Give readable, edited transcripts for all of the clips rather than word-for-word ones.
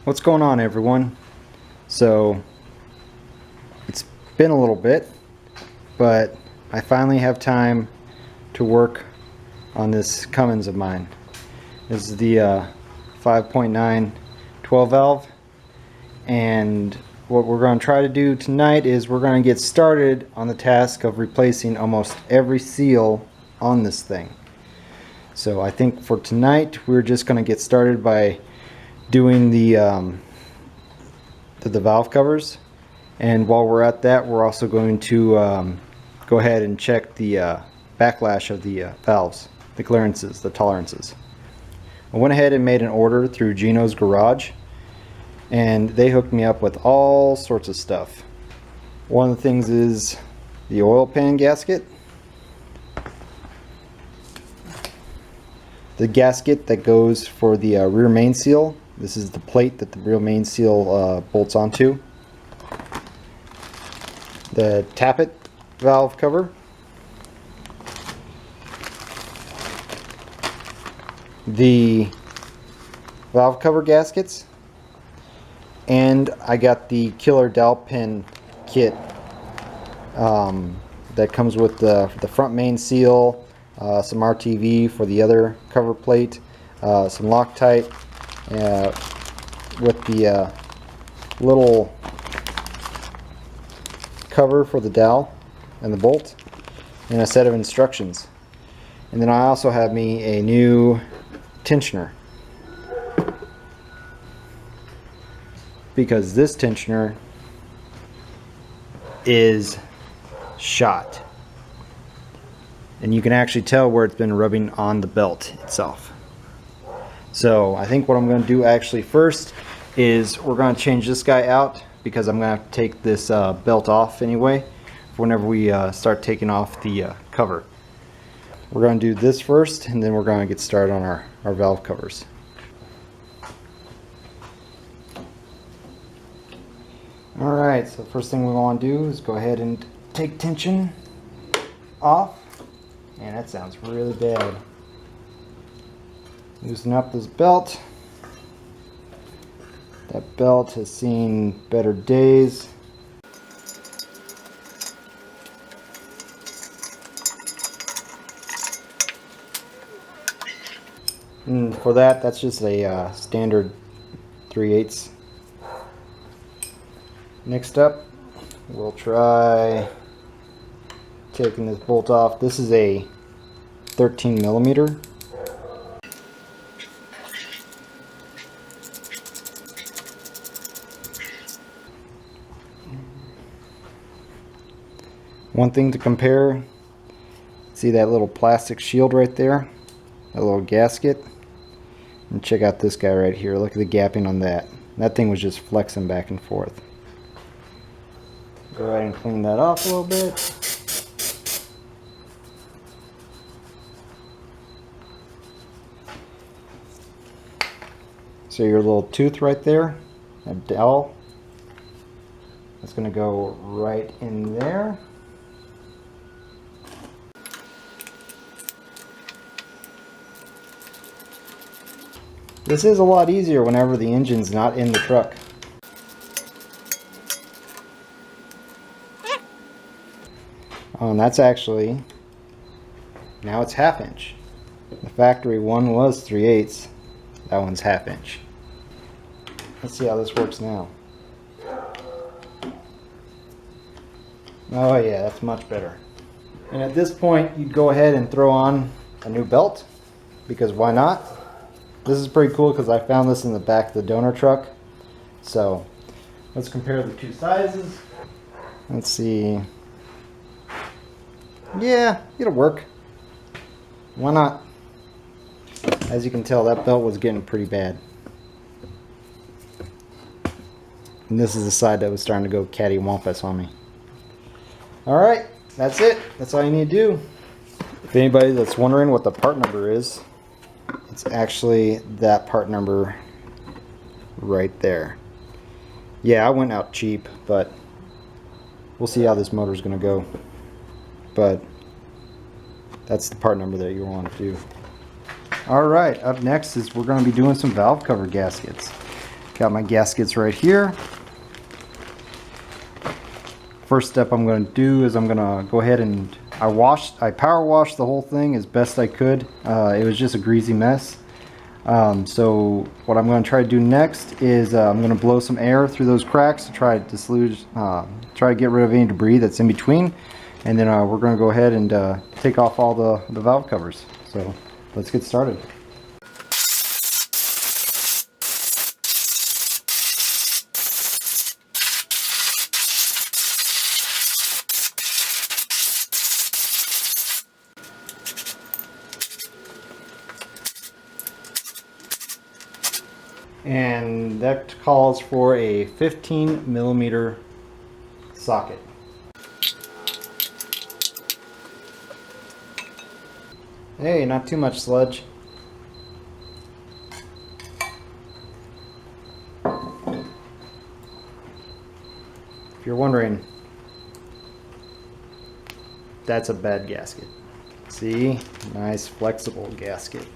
What's going on, everyone? So it's been a little bit, but I finally have time to work on this Cummins of mine. This is the 5.9 12 valve, and what we're going to try to do tonight is we're going to get started on the task of replacing almost every seal on this thing. So I think for tonight we're just going to get started by doing the valve covers, and while we're at that, we're also going to go ahead and check the backlash of the valves, the clearances, the tolerances. I went ahead and made an order through Gino's Garage, and they hooked me up with all sorts of stuff. One of the things is the oil pan gasket, the gasket that goes for the rear main seal. This is the plate that the rear main seal bolts onto. The tappet valve cover. The valve cover gaskets. And I got the killer dowel pin kit that comes with the front main seal, some RTV for the other cover plate, some Loctite, with the little cover for the dowel and the bolt, and a set of instructions. And then I also have me a new tensioner, because this tensioner is shot, and you can actually tell where it's been rubbing on the belt itself. So I think what I'm going to do actually first is we're going to change this guy out, because I'm going to have to take this belt off anyway whenever we start taking off the cover. We're going to do this first, and then we're going to get started on our valve covers. Alright, so the first thing we want to do is go ahead and take tension off. And that sounds really bad. Loosen up this belt. That belt has seen better days. And for that, that's just a standard 3/8. Next up, we'll try taking this bolt off. This is a 13 millimeter. One thing to compare, see that little plastic shield right there, that little gasket, and check out this guy right here. Look at the gapping on that. That thing was just flexing back and forth. Go ahead and clean that off a little bit. So your little tooth right there, that dowel, that's going to go right in there. This is a lot easier whenever the engine's not in the truck. Oh, and that's actually, now it's 1/2 inch. The factory one was 3/8. That one's 1/2 inch. Let's see how this works now. Oh yeah, that's much better. And at this point, you'd go ahead and throw on a new belt, because why not? This is pretty cool because I found this in the back of the donor truck. So let's compare the two sizes. Let's see. Yeah, it'll work. Why not? As you can tell, that belt was getting pretty bad. And this is the side that was starting to go cattywampus on me. Alright, that's it. That's all you need to do. If anybody that's wondering what the part number is, it's actually that part number right there. Yeah, I went out cheap, but we'll see how this motor is going to go. But that's the part number that you want to do. Alright, up next is we're going to be doing some valve cover gaskets. Got my gaskets right here. First step I'm going to do is I'm going to go ahead and I power washed the whole thing as best I could. It was just a greasy mess. So what I'm going to try to do next is I'm going to blow some air through those cracks to try to dislodge, try to get rid of any debris that's in between, and then we're going to go ahead and take off all the valve covers. So let's get started. And that calls for a 15mm socket. Hey, not too much sludge. If you're wondering, that's a bad gasket. See? Nice flexible gasket.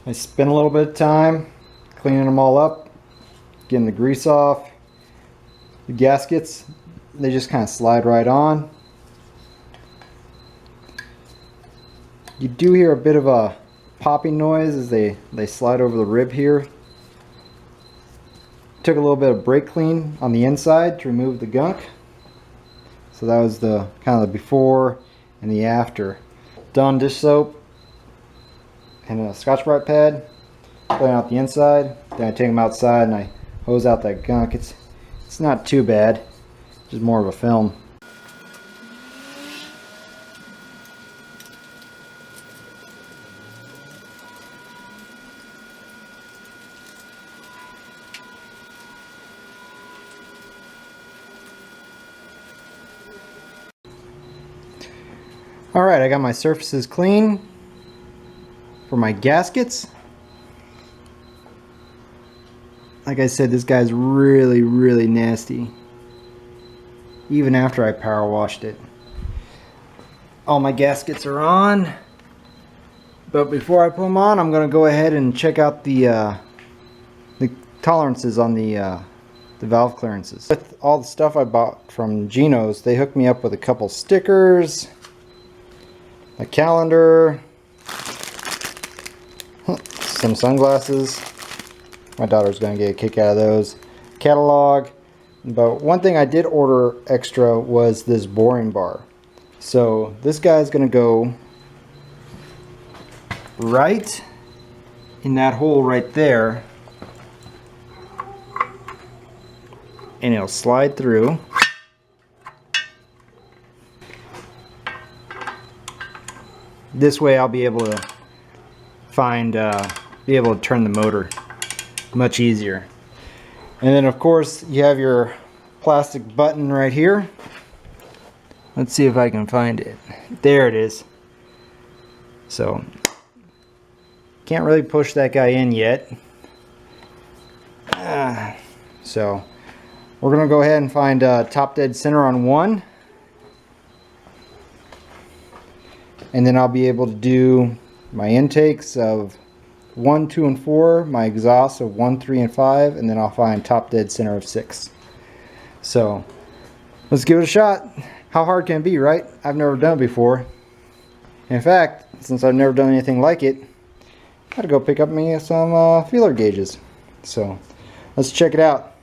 I spent a little bit of time cleaning them all up, getting the grease off. The gaskets, they just kind of slide right on. You do hear a bit of a popping noise as they slide over the rib here. Took a little bit of brake clean on the inside to remove the gunk. So that was the kind of the before and the after. Dawn dish soap and a Scotch-Brite pad, clean out the inside. Then I take them outside and I hose out that gunk. It's not too bad, just more of a film. Alright, I got my surfaces clean for my gaskets. Like I said, this guy's really nasty, even after I power washed it. All my gaskets are on, but before I put them on, I'm going to go ahead and check out the tolerances on the valve clearances. With all the stuff I bought from Geno's, they hooked me up with a couple stickers, a calendar, some sunglasses. My daughter's gonna get a kick out of those. Catalog. But one thing I did order extra was this boring bar. So this guy's gonna go right in that hole right there, and it'll slide through. This way I'll be able to be able to turn the motor much easier. And then of course you have your plastic button right here. Let's see if I can find it. There it is. So can't really push that guy in yet. So we're gonna go ahead and find top dead center on one, and then I'll be able to do my intakes of 1, 2, and 4, my exhaust of 1, 3, and 5, and then I'll find top dead center of 6. So let's give it a shot. How hard can it be, right? I've never done it before. In fact, since I've never done anything like it, I gotta go pick up me some feeler gauges. So let's check it out.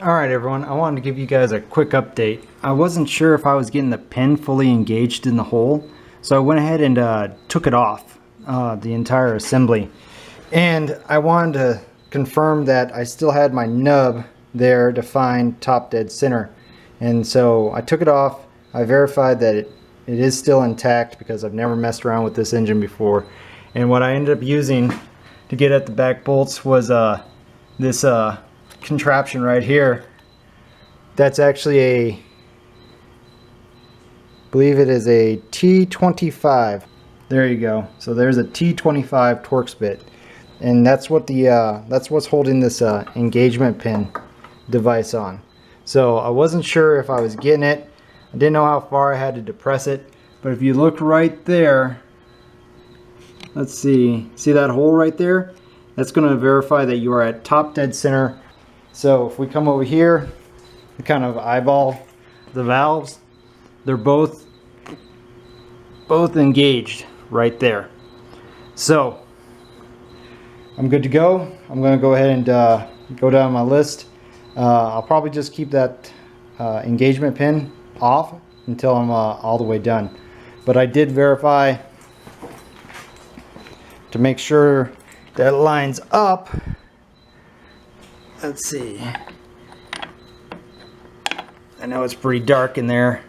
Alright everyone, I wanted to give you guys a quick update. I wasn't sure if I was getting the pin fully engaged in the hole, so I went ahead and took it off. the entire assembly. And I wanted to confirm that I still had my nub there to find top dead center. And so I took it off. I verified that it is still intact because I've never messed around with this engine before. And what I ended up using to get at the back bolts was this contraption right here. That's actually I believe it is a T25. There you go. So there's a T25 Torx bit, and that's what that's what's holding this engagement pin device on. So I wasn't sure if I was getting it. I didn't know how far I had to depress it, but if you look right there, let's see that hole right there? That's going to verify that you are at top dead center. So if we come over here and kind of eyeball the valves, they're both engaged right there. So I'm good to go. I'm going to go ahead and go down my list. I'll probably just keep that engagement pin off until I'm all the way done. But I did verify to make sure that it lines up. Let's see. I know it's pretty dark in there.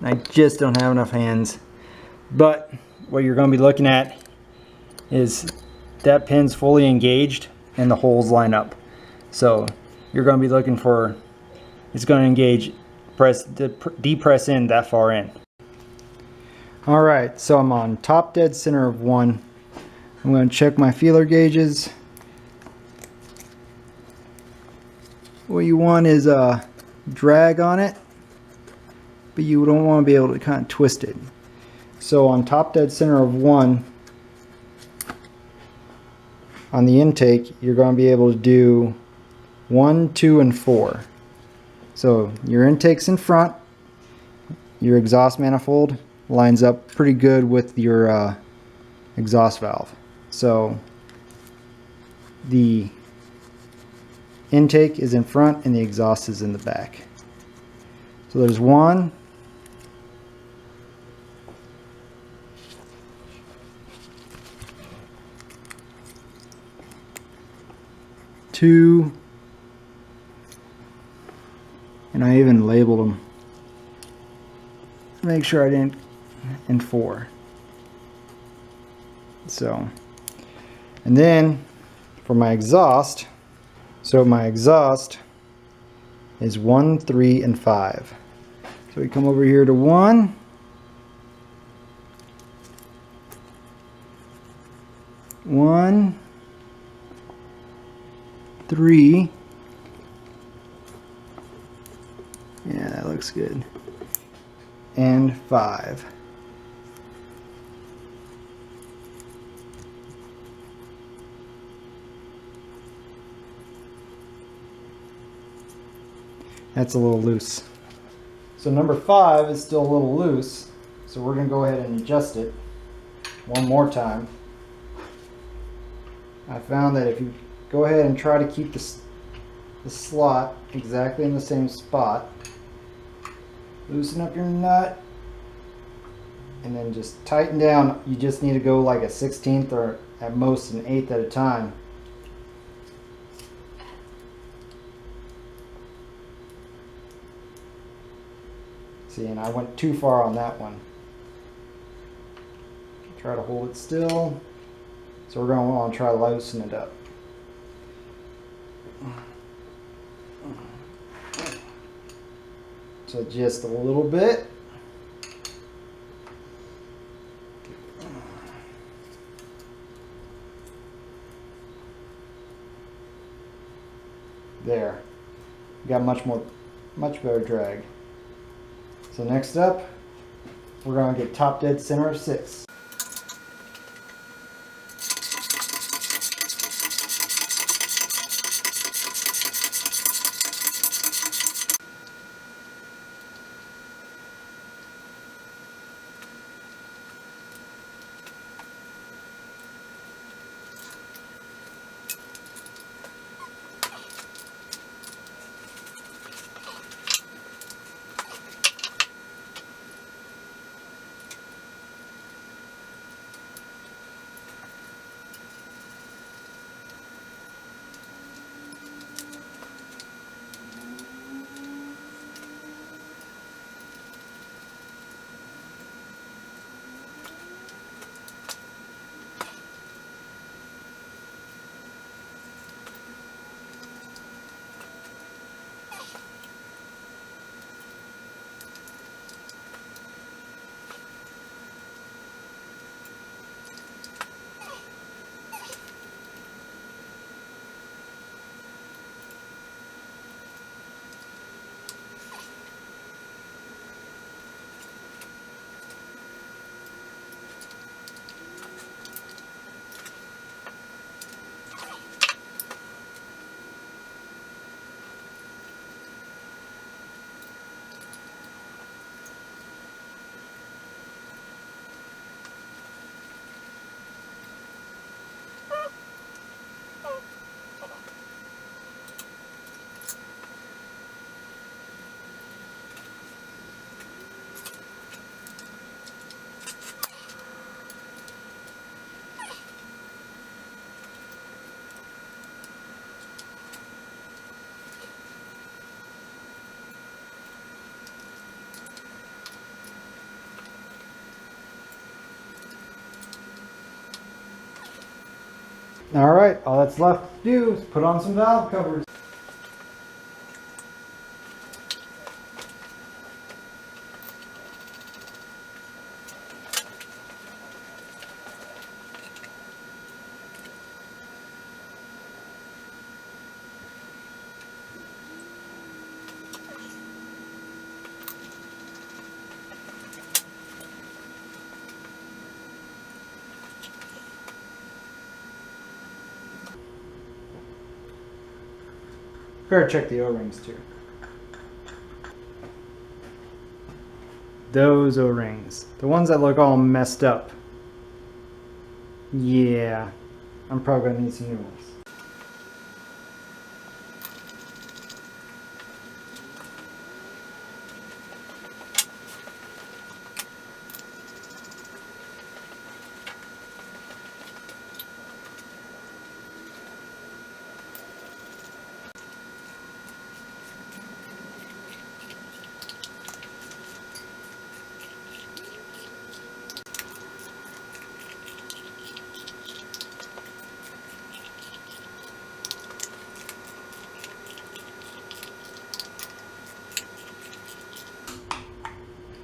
I just don't have enough hands. But what you're going to be looking at is that pin's fully engaged and the holes line up. So you're going to be looking for, it's going to engage, depress in that far in. Alright, so I'm on top dead center of 1. I'm going to check my feeler gauges. What you want is a drag on it, but you don't want to be able to kind of twist it. So on top dead center of 1, on the intake, you're going to be able to do 1, 2, and 4. So your intake's in front, your exhaust manifold lines up pretty good with your exhaust valve. So the intake is in front and the exhaust is in the back. So there's 1, 2, and I even labeled them to make sure I didn't, and 4. So, and then for my exhaust, so my exhaust is 1, 3, and 5. So we come over here to 1, 1, 3. Yeah, that looks good. And 5. That's a little loose. So number 5 is still a little loose, so we're going to go ahead and adjust it one more time. I found that if you go ahead and try to keep the slot exactly in the same spot, loosen up your nut, and then just tighten down. You just need to go like a 1/16 or at most an 1/8 at a time. See, and I went too far on that one. Try to hold it still. So we're going to want to try to loosen it up. So just a little bit. There. Got much better drag. So next up, we're going to get top dead center of 6. All right, all that's left to do is put on some valve covers. Better check the O-rings too. Those O-rings, the ones that look all messed up. Yeah, I'm probably gonna need some new ones.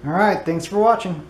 All right, thanks for watching.